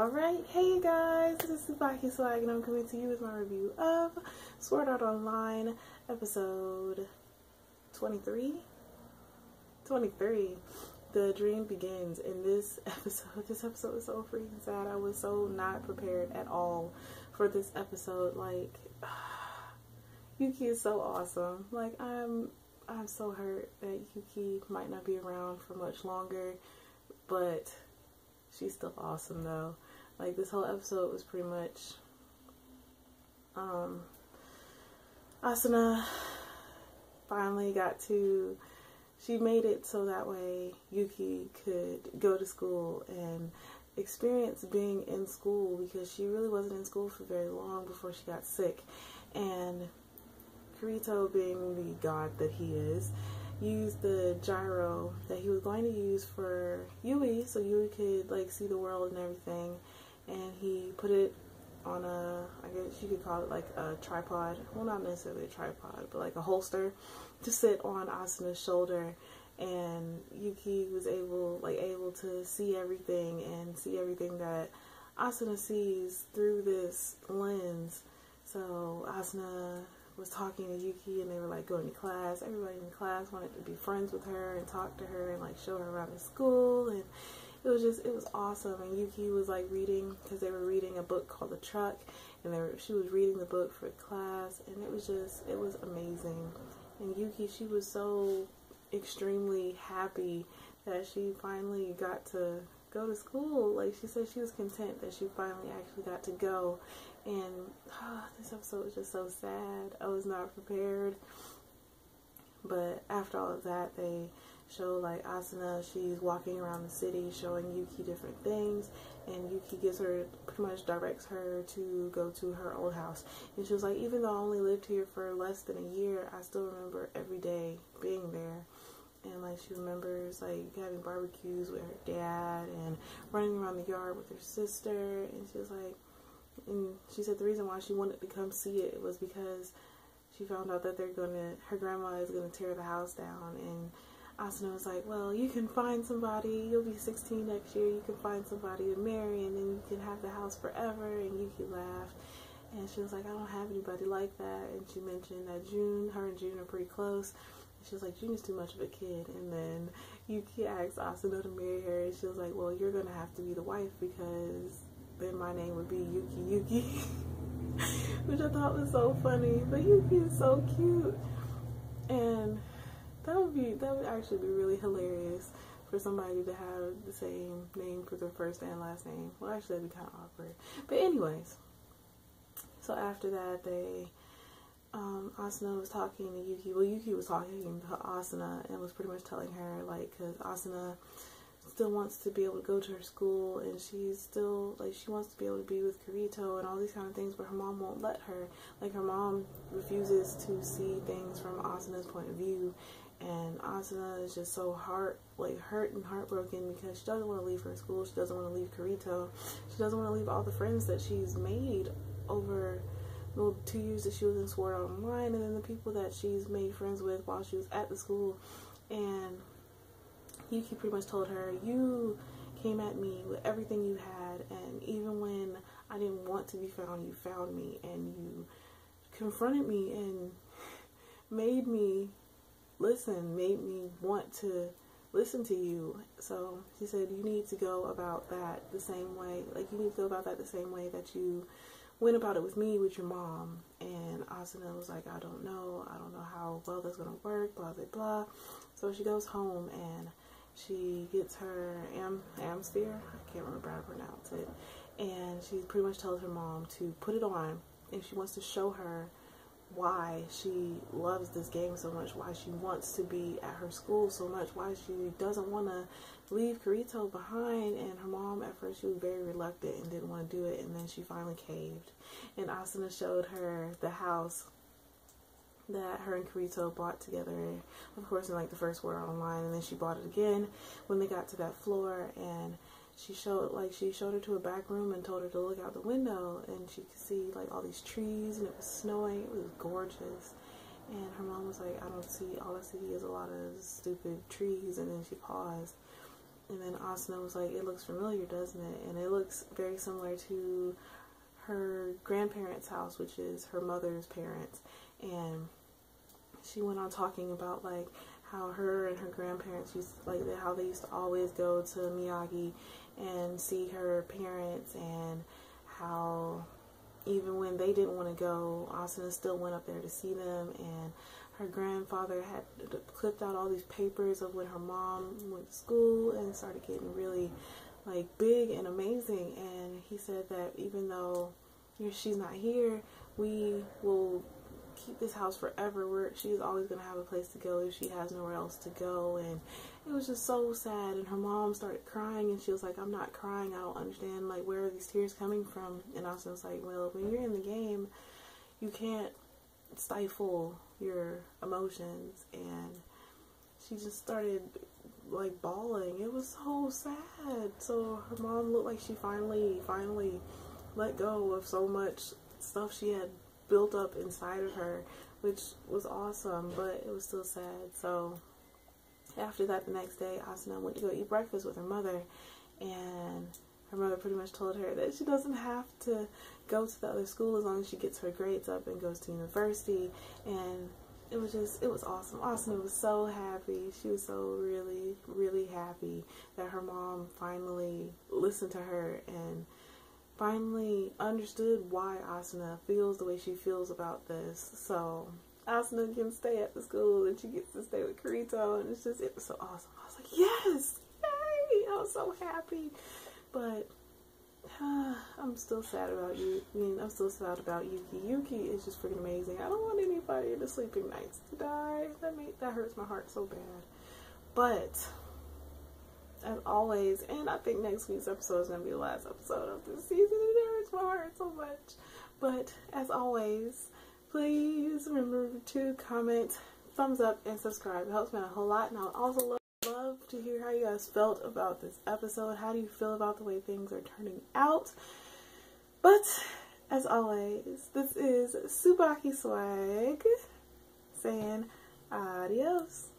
Alright, hey guys, this is TsubakiSwagg and I'm coming to you with my review of Sword Art Online episode 23? 23. The Dream Begins. In this episode is so freaking sad. I was so not prepared at all for this episode. Like, Yuuki is so awesome. Like, I'm so hurt that Yuuki might not be around for much longer, but she's still awesome though. Like, this whole episode was pretty much Asuna finally she made it so that way Yuuki could go to school and experience being in school, because she really wasn't in school for very long before she got sick. And Kirito, being the god that he is, used the gyro that he was going to use for Yui, so Yui could like see the world and everything, and he put it on a, I guess you could call it like a tripod, well, not necessarily a tripod, but like a holster to sit on Asuna's shoulder. And Yuuki was able to see everything and see everything that Asuna sees through this lens. So Asuna was talking to Yuuki and they were like going to class. Everybody in the class wanted to be friends with her and talk to her and like show her around the school, and it was awesome. And Yuuki was like reading, because they were reading a book called The Truck, and she was reading the book for class, and it was amazing. And Yuuki, she was so extremely happy that she finally got to go to school. Like, she said she was content that she finally actually got to go. And this episode was just so sad. I was not prepared. But after all of that, they show like Asuna, she's walking around the city showing Yuuki different things, and Yuuki pretty much directs her to go to her old house. And she was like, even though I only lived here for less than a year, I still remember every day being there. And like, she remembers like having barbecues with her dad and running around the yard with her sister. And she was like, and she said the reason why she wanted to come see it was because she found out that her grandma is gonna tear the house down. And Asuna was like, well, you can find somebody, you'll be 16 next year, you can find somebody to marry and then you can have the house forever. And Yuuki laughed, and she was like, I don't have anybody like that. And she mentioned that her and June are pretty close. And she was like, June is too much of a kid. And then Yuuki asked Asuna to marry her, and she was like, well, you're gonna have to be the wife, because then my name would be Yuuki, which I thought was so funny. But Yuuki is so cute, and that would actually be really hilarious for somebody to have the same name for their first and last name. Well, actually that'd be kind of awkward. But anyways, so after that, Asuna was talking to Yuuki. Well, Yuuki was talking to Asuna and was pretty much telling her, like, because Asuna still wants to be able to go to her school, and she's still like, she wants to be able to be with Kirito and all these kind of things, but her mom won't let her. Like, her mom refuses to see things from Asuna's point of view, and Asuna is just so hurt and heartbroken, because she doesn't want to leave her school, she doesn't want to leave Kirito, she doesn't want to leave all the friends that she's made over the 2 years that she was in Sword Art Online, and then the people that she's made friends with while she was at the school. And Yuuki pretty much told her, you came at me with everything you had, and even when I didn't want to be found, you found me, and you confronted me and made me listen, made me want to listen to you. So she said, you need to go about that the same way, like, you need to go about that the same way that you went about it with me, with your mom. And Asuna was like, I don't know how well that's gonna work, blah blah blah. So she goes home and she gets her Amsphere, I can't remember how to pronounce it, and she pretty much tells her mom to put it on, and she wants to show her why she loves this game so much, why she wants to be at her school so much, why she doesn't want to leave Kirito behind. And her mom, at first, she was very reluctant and didn't want to do it, and then she finally caved. And Asuna showed her the house that her and Kirito bought together, of course, in like the first Sword Art Online, and then she bought it again when they got to that floor. And she showed her to a back room and told her to look out the window, and she could see like all these trees, and it was snowing. It was gorgeous. And her mom was like, all I see is a lot of stupid trees. And then she paused, And then Asuna was like, it looks familiar, doesn't it? And it looks very similar to her grandparents' house, which is her mother's parents. And she went on talking about like how her and her grandparents used to, like how they used to always go to Miyagi and see her parents, and how even when they didn't want to go, Asuna still went up there to see them. And her grandfather had clipped out all these papers of when her mom went to school and started getting really like big and amazing. And he said that even though she's not here, we will keep this house forever, where she's always going to have a place to go if she has nowhere else to go. And it was just so sad. And her mom started crying, and she was like, I'm not crying, I don't understand, like, where are these tears coming from? And I was like, well, when you're in the game, you can't stifle your emotions. And she just started like bawling. It was so sad. So her mom looked like she finally let go of so much stuff she had built up inside of her, which was awesome, but it was still sad. So after that, the next day, Asuna went to go eat breakfast with her mother, and her mother pretty much told her that she doesn't have to go to the other school as long as she gets her grades up and goes to university. And it was awesome. Asuna was so happy. She was so really happy that her mom finally listened to her and finally understood why Asuna feels the way she feels about this. So Asuna can stay at the school, and she gets to stay with Kirito, and it was so awesome. I was like, yes, yay! I was so happy. But I'm still sad about you. I'm still sad about Yuuki. Yuuki is just freaking amazing. I don't want anybody in the Sleeping Nights to die. That hurts my heart so bad. But as always, and I think next week's episode is going to be the last episode of this season, and it hurts my heart so much. But as always, please remember to comment, thumbs up, and subscribe. It helps me out a whole lot. And I would also love to hear how you guys felt about this episode. How do you feel about the way things are turning out? But as always, this is TsubakiSwagg saying adios.